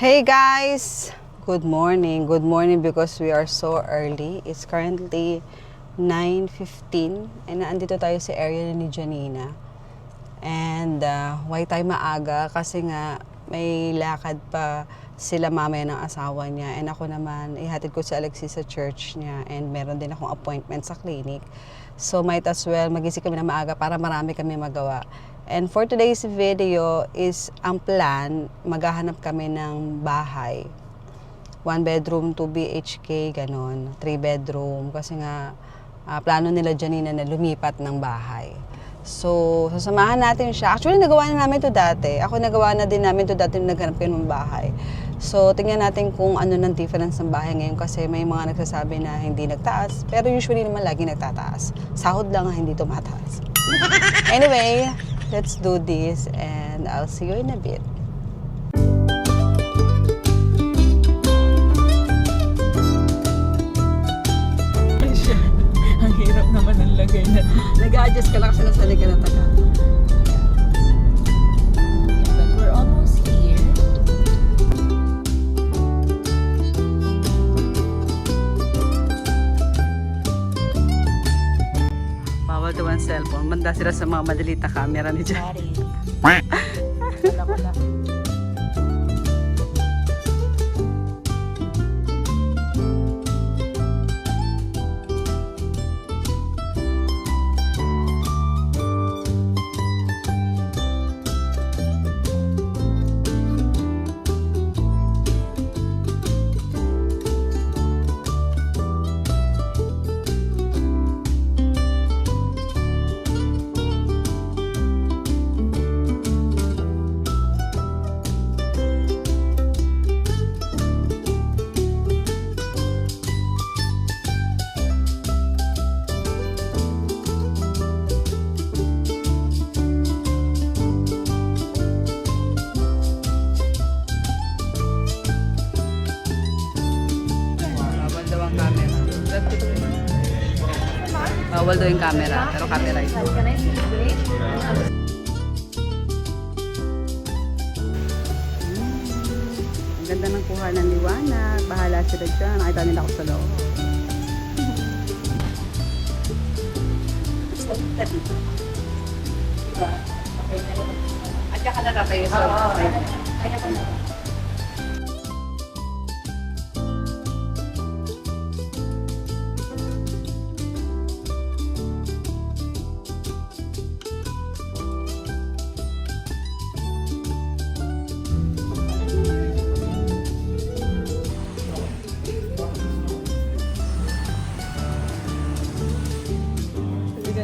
Hey guys! Good morning. Good morning because we are so early. It's currently 9:15 and naandito tayo sa area ni Janina. And why tayo maaga? Kasi nga may lakad pa sila mamaya ng asawa niya. And ako naman, ihatid ko si Alexis sa church niya. And meron din akong appointment sa clinic. So might as well magising kami na maaga para marami kami magawa. And for today's video is ang plan, maghahanap kami ng bahay. 1 bedroom, 2 BHK, ganon. 3 bedroom. Kasi nga, plano nila Janina na lumipat ng bahay. So, sasamahan natin siya. Actually, nagawa na namin to dati. Ako nagawa na din namin to dati nung naghanap kayo ng bahay. So, tingnan natin kung ano ng difference ng bahay ngayon kasi may mga nagsasabi na hindi nagtaas. Pero usually naman lagi nagtataas. Sahod lang ang hindi tumataas. Anyway, let's do this and I'll see you in a bit. Ang hirap naman ang lagay na. Nag-adjust ka lang kasi nasa liga na taga. But we're almost here. Bawal daw ang cellphone. Manda sila sa mga malilit na camera ni Jan. Sorry. Wala. Bawal daw ang camera. Bawal daw yung camera. Pero camera ito. Can I see the plate? Ang ganda ng kuha ng liwanag. Bahala sila dyan. Nakita nila ako sa loob. At saka nakatayo sa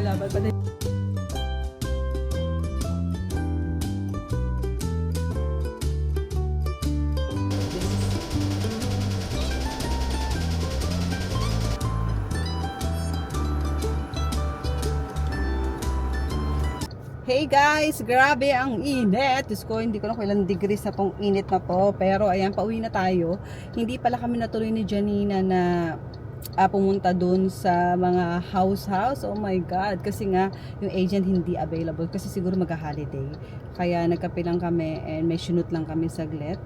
Laban pa din. Hey guys, grabe ang init. Diyos ko, hindi ko na kung ilang degrees na tong init na to. Pero ayan, pauwi na tayo. Hindi pala kami natuloy ni Janina na pumunta dun sa mga house. Oh my God. Kasi nga, yung agent hindi available. Kasi siguro mag-holiday. Kaya nagkape lang kami and may sinut lang kami saglit.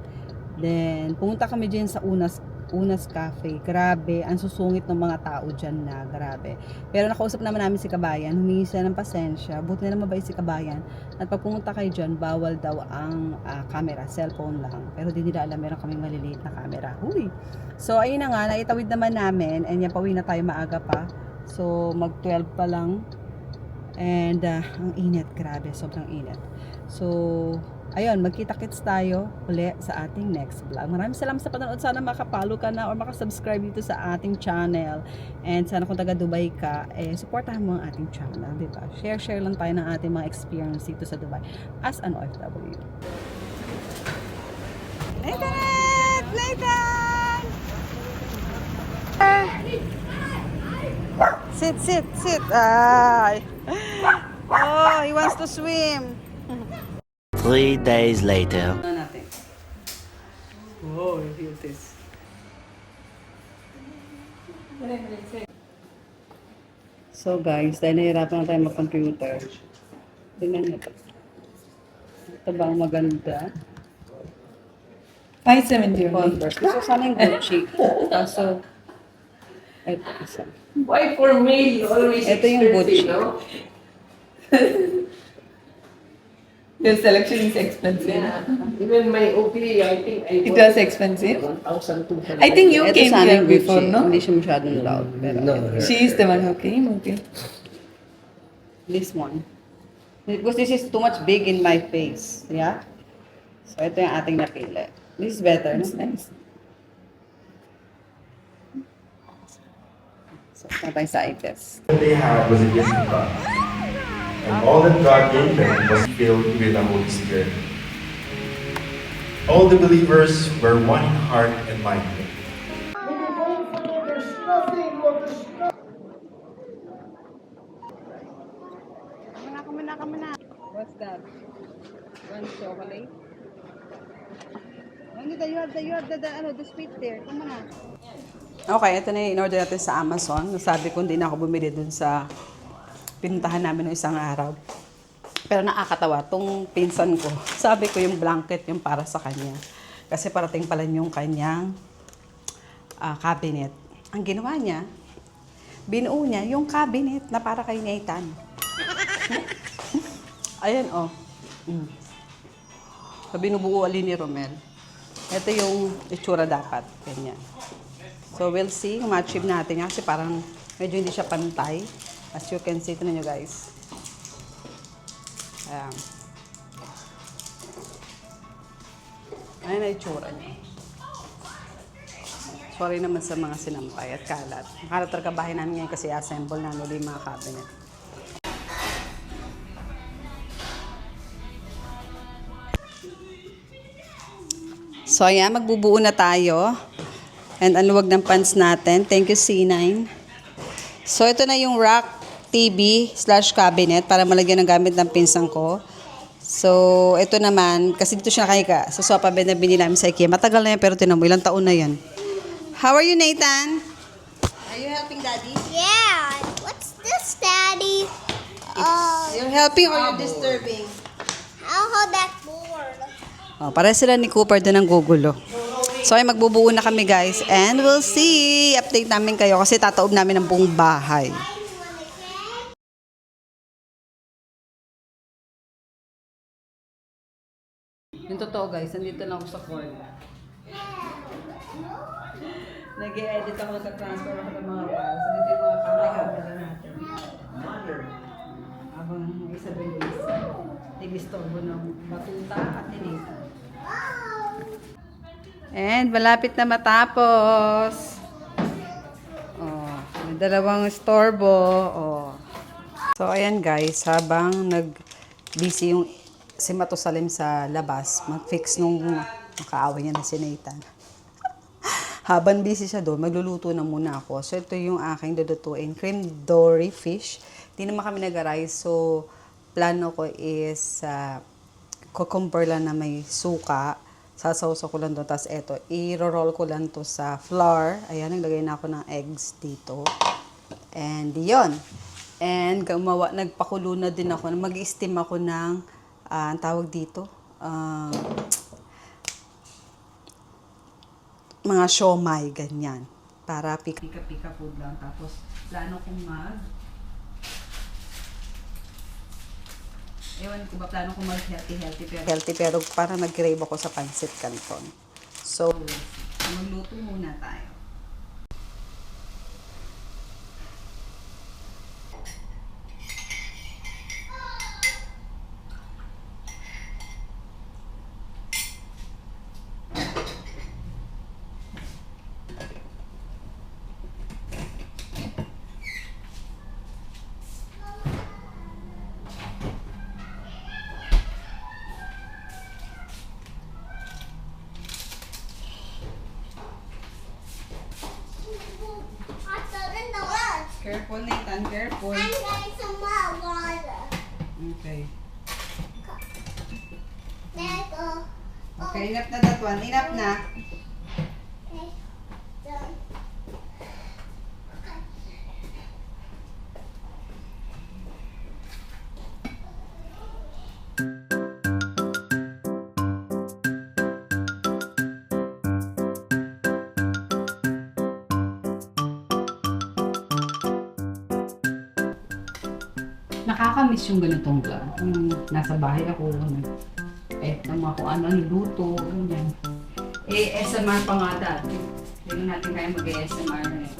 Then, pumunta kami dyan sa Unas Cafe. Grabe, ang susungit ng mga tao dyan na, grabe. Pero nakausap naman namin si Kabayan, humingi sila ng pasensya, buti na lang mabait si Kabayan. At pag pumunta kayo dyan, bawal daw ang camera, cellphone lang. Pero di nila alam, meron kaming maliliit na camera. Huy! So, ayun na nga, naitawid naman namin, and yan, pauwi na tayo maaga pa. So, mag-12 pa lang. And, ang init, grabe, sobrang init. So, ayun, magkita-kits tayo uli sa ating next vlog. Maraming salamat sa panonood. Sana makapalo ka na or makasubscribe dito sa ating channel. And sana kung taga Dubai ka, supportahan mo ang ating channel, diba? Share lang tayo ng ating mga experience dito sa Dubai as an OFW. Nathan! Nathan! Sit. Ay. Oh, he wants to swim. 3 days later. Ano natin? Wow, feel this. So guys, dahil nahirapan na tayo mag-computer, tingnan nyo ito. Ito ba ang maganda? 570 only. Converse. Gusto sana yung Gucci. Kaso, ito isa. Why for me always Ito yung Gucci. no? Your selection is expensive. Even my OP, I think It was expensive. 1,200. I think you Ito came sana here yung before, Gucci. no? Hindi siya masyadong loud. Pero No. She is the one who came. Okay. this one. Because this is too much big in my face. Yeah? So, ito yung ating napili. This is better. That's No? nice. So, ito tayong sa eye test. What they had was a gift from God. And all that God gave them was filled with the Holy Spirit. All the believers were one in heart and mind. What's that? One chocolate? You have the sweet there. Come on. Okay, ito na yung in-order natin sa Amazon. Sabi ko, hindi na ako bumili dun sa pinuntahan namin ng isang araw. Pero nakakatawa, tong pinsan ko, sabi ko yung blanket yung para sa kanya. Kasi parating pala yung kanyang cabinet. Ang ginawa niya, binuo niya yung cabinet na para kay Nathan. Ayan, oh. So, binubuo alin ni Romel. Ito yung itsura dapat. Ganyan. So, we'll see kung ma-achieve natin. Kasi parang medyo hindi siya pantay. As you can see, ito na nyo guys. Ayan. Ayan na itsura niya. Sorry naman sa mga sinampay at kalat. Makalat talaga bahay namin ngayon kasi assemble na ulit yung mga cabinet. So, ayan, magbubuo na tayo. And ang luwag ng pants natin. Thank you, C9. So, ito na yung rack TV/cabinet para malagyan ng gamit ng pinsan ko. So, ito naman, kasi dito siya nakahiga sa sofa bed na binili namin sa IKEA. Matagal na yan, pero tinan mo, ilang taon na yan. How are you, Nathan? Are you helping Daddy? Yeah. What's this, Daddy? You're helping or you're disturbing? I'll hold that board. Oh, para sila ni Cooper doon ng gugulo. So, ay magbubuo na kami guys. And we'll see. Update namin kayo kasi tataob namin ang buong bahay. Yung totoo guys, nandito na ako sa corner. Nag-i-edit ako, nag-transfer ako ng mga files. So, dito yung mga camera natin. Habang isa doon is nag-istorbo ng batuta at tinita. And malapit na matapos. Oh, may dalawang istorbo. Oh. So ayan guys, habang nag-busy yung si Matusalim sa labas, mag-fix nung makaaway niya na si Nathan. Habang busy siya doon, magluluto na muna ako. So ito yung aking lulutuin, cream dory fish. Hindi naman kami nag-arise, so plano ko is cucumber lang na may suka. Sasawsaw ko lang doon. Tapos eto, i-roll ko lang to sa flour. Ayan, naglagay na ako ng eggs dito. And yun. And nagpakulo na din ako. Mag-steam ako ng, ang tawag dito, mga siomay, ganyan. Para pika-pika food lang. Tapos, plano kong ewan ko ba, plano ko mag-healthy pero parang nag-crave ako sa pancit canton. So, magluto muna tayo. Careful, Nathan. Careful. I'm getting some more water. Okay. There go. Okay, enough na that one. Enough na. Okay. Done. Nakakamiss yung ganitong vlog. Yung nasa bahay ako, kahit naman kung ano, niluto, ganyan. Eh, SMR pa nga dati. Hindi natin kaya mag-SMR na yun.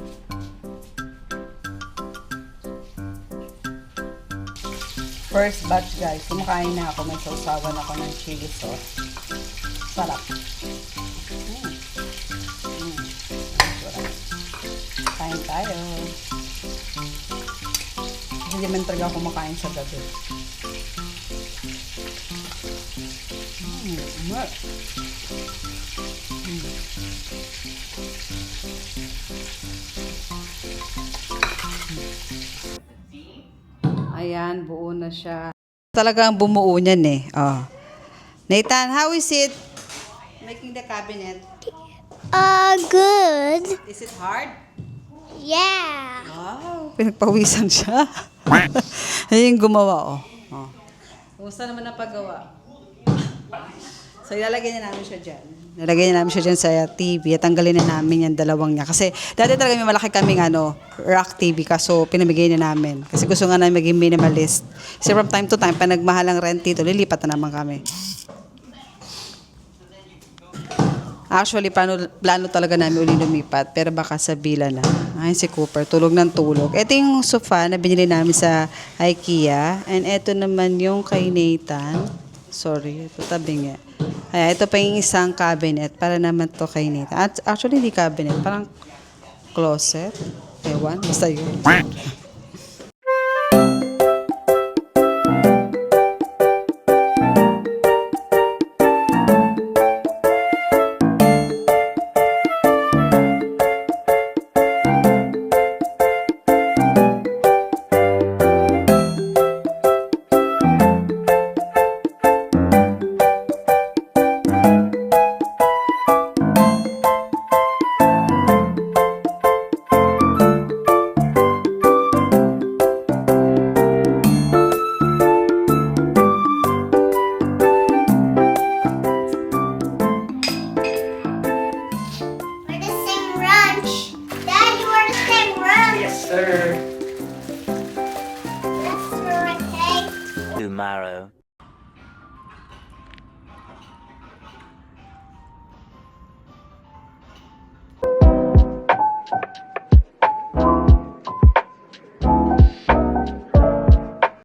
First batch guys, kumakain na ako. May sausawan ako ng chili sauce. Sarap. Sarap. Kain tayo. Hindi man talaga ako kumakain sa gabi. Sarap. Ayan, buo na siya. Talagang bumuo niyan eh. Oh. Nathan, how is it? Making the cabinet. Good. Is it hard? Yeah. Wow, pinagpawisan siya. Ayun yung gumawa, oh. Oh. Kumusta naman ang paggawa? So, ilalagay na namin siya dyan. Nalagay na namin siya dyan sa TV at tanggalin na namin yung dalawang niya. Kasi dati talaga may malaki kaming rack TV kaso pinamigay na namin. Kasi gusto nga namin maging minimalist. Kasi from time to time, pag nagmahal ang rent dito, lilipat na naman kami. Actually, plano talaga namin uli lumipat. Pero baka sa bila na. Ay, si Cooper, tulog ng tulog. Ito yung sofa na binili namin sa IKEA. And ito naman yung kay Nathan. Sorry, ito tabi nga. Ay, ito pa yung isang cabinet para naman to kay Nathan. At actually, hindi cabinet. Parang closet. Ewan, basta yun.